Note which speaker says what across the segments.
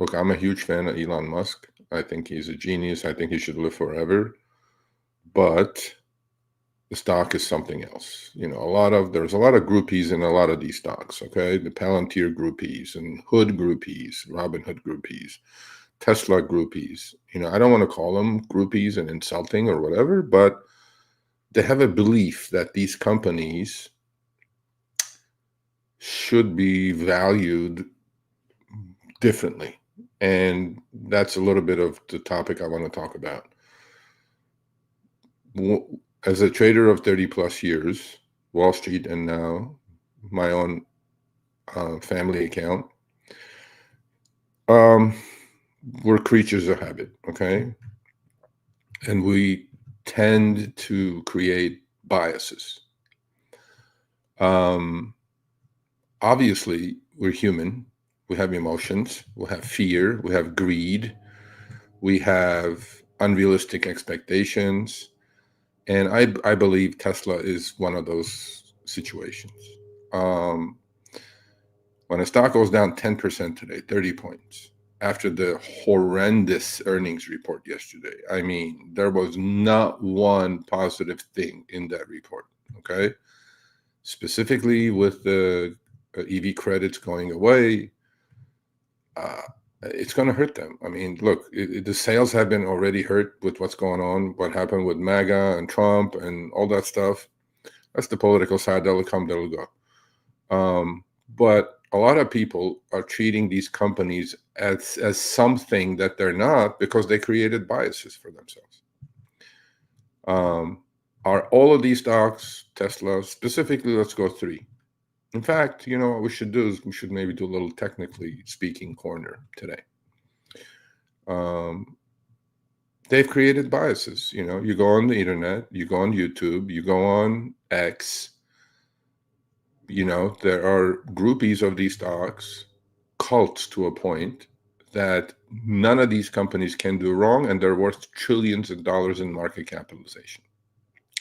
Speaker 1: Look, I'm a huge fan of Elon Musk. I think he's a genius. I think he should live forever. But the stock is something else. There's a lot of groupies in a lot of these stocks, okay? The Palantir groupies and Hood groupies, Robinhood groupies, Tesla groupies. I don't want to call them groupies and insulting or whatever, but they have a belief that these companies should be valued differently. And that's a little bit of the topic I want to talk about. As a trader of 30 plus years, Wall Street, and now my own family account, we're creatures of habit, okay? And we tend to create biases. Obviously, we're human. We have emotions. We have fear. We have greed. We have unrealistic expectations. And I believe Tesla is one of those situations. When a stock goes down 10% today, 30 points, after the horrendous earnings report yesterday, I mean, there was not one positive thing in that report, okay? Specifically with the EV credits going away, it's going to hurt them. I mean, look, the sales have been already hurt with what's going on, what happened with MAGA and Trump and all that stuff. That's the political side. That'll come, that'll go. But a lot of people are treating these companies as something that they're not because they created biases for themselves. Are all of these stocks, Tesla specifically, let's go 3. In fact, what we should do is we should maybe do a little technically speaking corner today. They've created biases. You go on the internet, you go on YouTube, you go on X. There are groupies of these stocks, cults to a point, that none of these companies can do wrong, and they're worth trillions of dollars in market capitalization.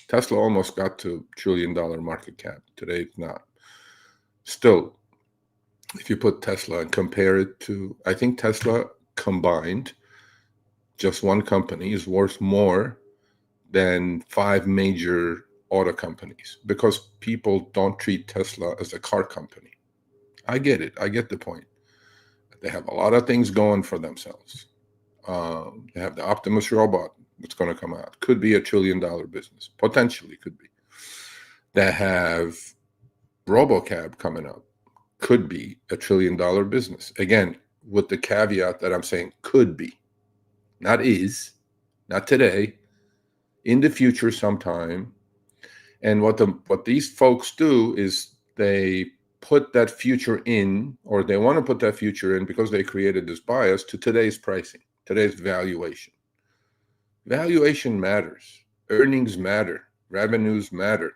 Speaker 1: Tesla almost got to $1 trillion market cap. Today, it's not. Still, if you put Tesla and compare it to, I think Tesla combined, just one company, is worth more than 5 major auto companies because people don't treat Tesla as a car company. I get it. I get the point. They have a lot of things going for themselves. They have the Optimus robot that's going to come out. Could be $1 trillion business. Potentially could be. They have RoboCab coming up. Could be $1 trillion business. Again, with the caveat that I'm saying could be. Not is. Not today. In the future sometime. And what these folks do is they put that future in, or they want to put that future in because they created this bias to today's pricing, today's valuation. Valuation matters. Earnings matter. Revenues matter.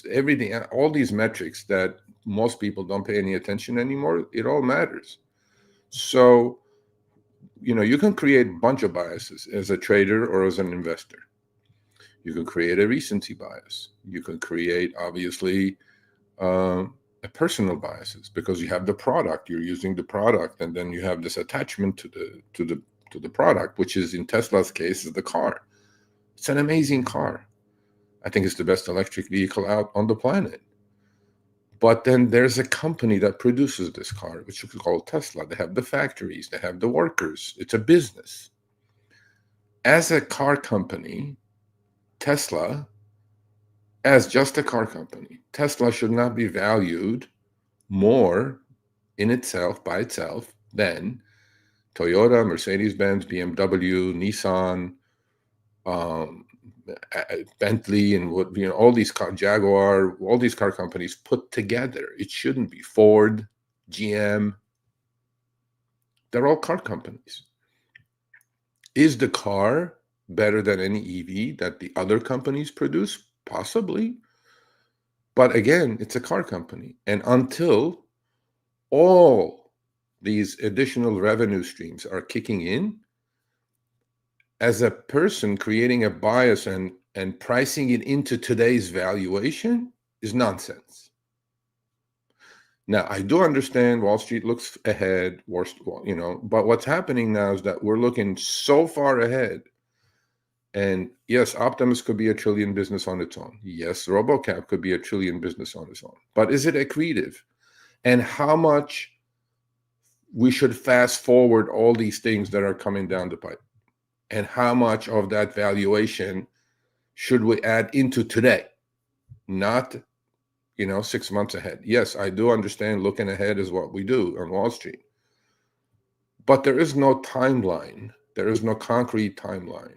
Speaker 1: Everything, all these metrics that most people don't pay any attention anymore, it all matters. So, you can create a bunch of biases as a trader or as an investor. You can create a recency bias. You can create, obviously, a personal biases because you have the product. You're using the product, and then you have this attachment to the product, which is in Tesla's case is the car. It's an amazing car. I think it's the best electric vehicle out on the planet. But then there's a company that produces this car, which is called Tesla. They have the factories. They have the workers. It's a business. As a car company, Tesla, as just a car company, Tesla should not be valued more in itself, by itself, than Toyota, Mercedes-Benz, BMW, Nissan, Bentley, and all these Jaguar, all these car companies put together. It shouldn't be Ford, GM. They're all car companies. Is the car better than any EV that the other companies produce? Possibly. But again, it's a car company. And until all these additional revenue streams are kicking in, as a person, creating a bias and pricing it into today's valuation is nonsense. Now, I do understand Wall Street looks ahead, but what's happening now is that we're looking so far ahead. And yes, Optimus could be a trillion business on its own. Yes, RoboCap could be a trillion business on its own. But is it accretive? And how much we should fast forward all these things that are coming down the pipe? And how much of that valuation should we add into today? Not 6 months ahead. Yes, I do understand looking ahead is what we do on Wall Street. But there is no timeline. There is no concrete timeline.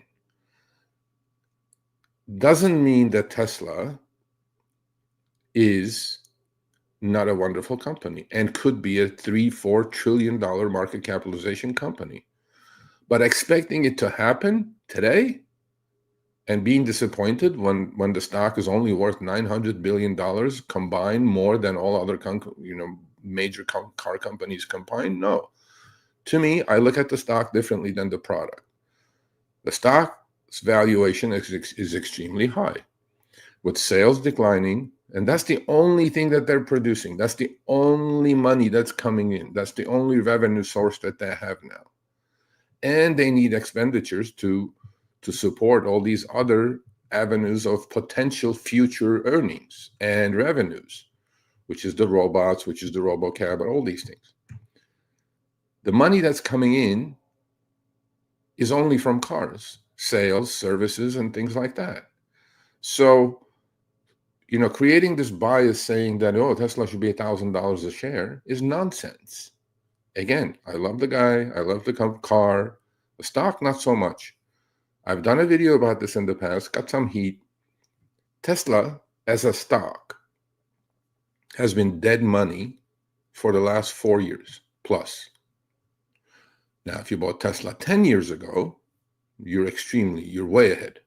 Speaker 1: Doesn't mean that Tesla is not a wonderful company and could be a $3-4 trillion market capitalization company. But expecting it to happen today and being disappointed when the stock is only worth $900 billion combined, more than all other major car companies combined, no. To me, I look at the stock differently than the product. The stock's valuation is extremely high, with sales declining, and that's the only thing that they're producing. That's the only money that's coming in. That's the only revenue source that they have now. And they need expenditures to support all these other avenues of potential future earnings and revenues, which is the robots, which is the RoboCab, and all these things. The money that's coming in is only from cars, sales, services, and things like that. So, creating this bias saying that, Tesla should be $1,000 a share is nonsense. Again, I love the guy. I love the car. The stock, not so much. I've done a video about this in the past, got some heat. Tesla, as a stock, has been dead money for the last 4 years plus. Now, if you bought Tesla 10 years ago, you're way ahead.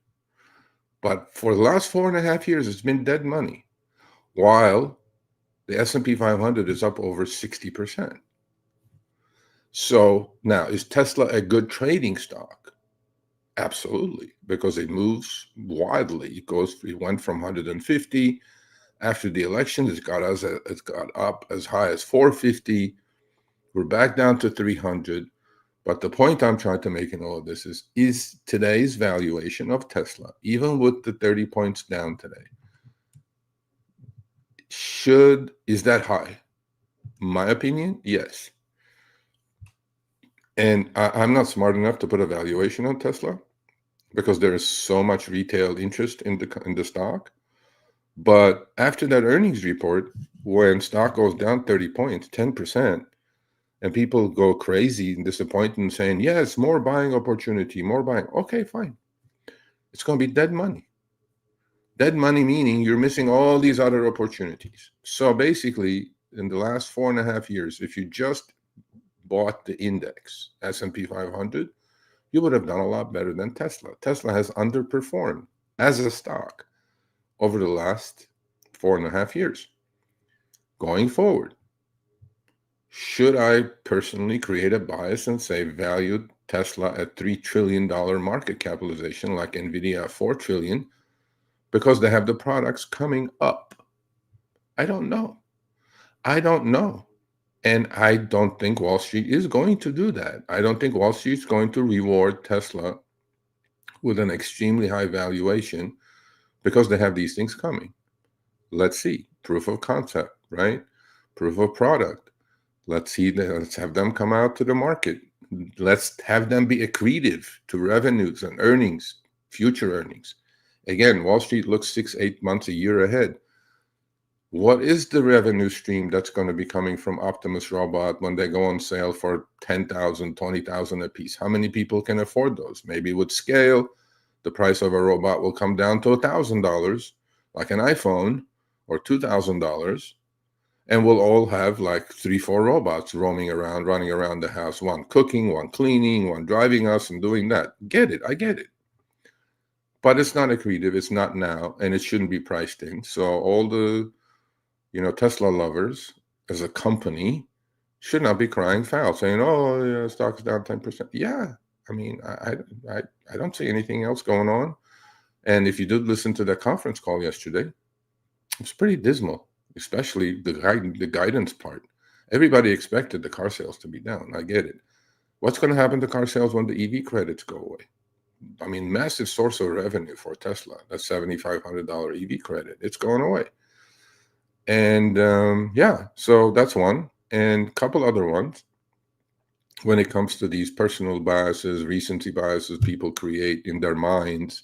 Speaker 1: But for the last 4.5 years, it's been dead money, while the S&P 500 is up over 60%. So now, is Tesla a good trading stock? Absolutely, because it moves wildly. It went from 150 after the election. It's got up as high as 450. We're back down to 300. But the point I'm trying to make in all of this is today's valuation of Tesla, even with the 30 points down today, is that high? My opinion, yes. And I'm not smart enough to put a valuation on Tesla because there is so much retail interest in the stock. But after that earnings report, when stock goes down 30 points, 10%, and people go crazy and disappointed and saying, yes, more buying opportunity, more buying. Okay, fine. It's going to be dead money. Dead money meaning you're missing all these other opportunities. So basically, in the last 4.5 years, if you just bought the index, S&P 500, you would have done a lot better than Tesla. Tesla has underperformed as a stock over the last 4.5 years. Going forward, should I personally create a bias and say value Tesla at $3 trillion market capitalization like Nvidia at $4 trillion because they have the products coming up? I don't know. And I don't think Wall Street is going to do that. I don't think Wall Street is going to reward Tesla with an extremely high valuation because they have these things coming. Let's see. Proof of concept, right? Proof of product. Let's have them come out to the market. Let's have them be accretive to revenues and earnings, future earnings. Again, Wall Street looks 6-8 months, a year ahead. What is the revenue stream that's going to be coming from Optimus robot when they go on sale for $10,000, $20,000 a piece? How many people can afford those? Maybe with scale, the price of a robot will come down to $1,000, like an iPhone, or $2,000. And we'll all have like 3-4 robots roaming around, running around the house, one cooking, one cleaning, one driving us and doing that. I get it. But it's not accretive. It's not now, and it shouldn't be priced in. So all the, Tesla lovers as a company should not be crying foul, saying, "Oh, yeah, stock's down 10%." Yeah, I mean, I don't see anything else going on. And if you did listen to that conference call yesterday, it's pretty dismal. especially the guidance part. Everybody expected the car sales to be down. I get it. What's going to happen to car sales when the EV credits go away? I mean, massive source of revenue for Tesla, that $7,500 EV credit. It's going away. And yeah, so that's one. And a couple other ones. When it comes to these personal biases, recency biases people create in their minds,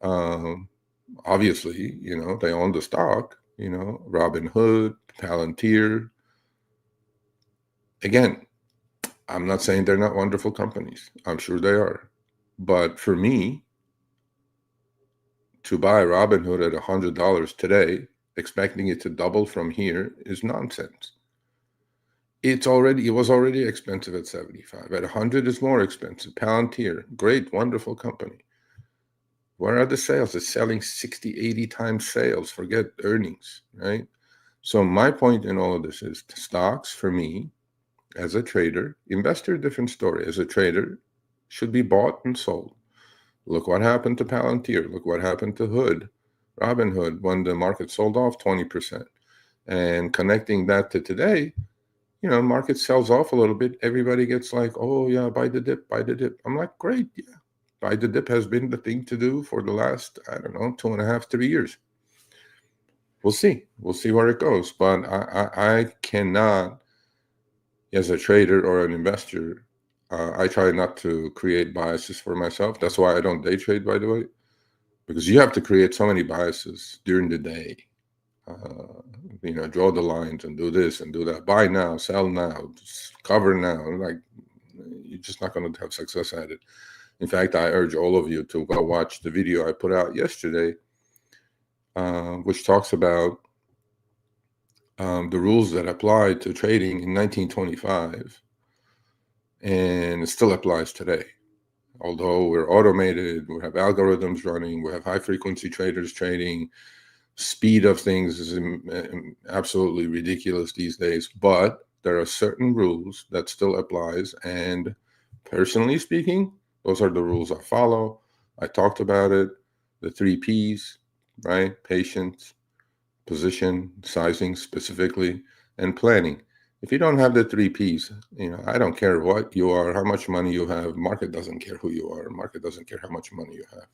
Speaker 1: obviously, they own the stock, Robinhood, Palantir. Again, I'm not saying they're not wonderful companies. I'm sure they are. But for me, to buy Robinhood at $100 today, expecting it to double from here is nonsense. It was already expensive at 75. At 100 is more expensive. Palantir, great, wonderful company. Where are the sales? It's selling 60, 80 times sales. Forget earnings, right? So my point in all of this is stocks, for me, as a trader, investor, different story. As a trader, should be bought and sold. Look what happened to Palantir. Look what happened to Robinhood, when the market sold off 20%. And connecting that to today, market sells off a little bit. Everybody gets like, oh, yeah, buy the dip, buy the dip. I'm like, great, yeah. Buy the dip has been the thing to do for the last, 2.5, 3 years. We'll see. We'll see where it goes. But I cannot, as a trader or an investor, I try not to create biases for myself. That's why I don't day trade, by the way, because you have to create so many biases during the day. Draw the lines and do this and do that. Buy now, sell now, cover now. Like, you're just not going to have success at it. In fact, I urge all of you to go watch the video I put out yesterday, which talks about the rules that applied to trading in 1925, and it still applies today. Although we're automated, we have algorithms running, we have high-frequency traders trading, speed of things is absolutely ridiculous these days, but there are certain rules that still applies, and personally speaking, those are the rules I follow. I talked about it, the 3 Ps, right? Patience, position, sizing specifically, and planning. If you don't have the 3 Ps, I don't care what you are, how much money you have. Market doesn't care who you are. Market doesn't care how much money you have.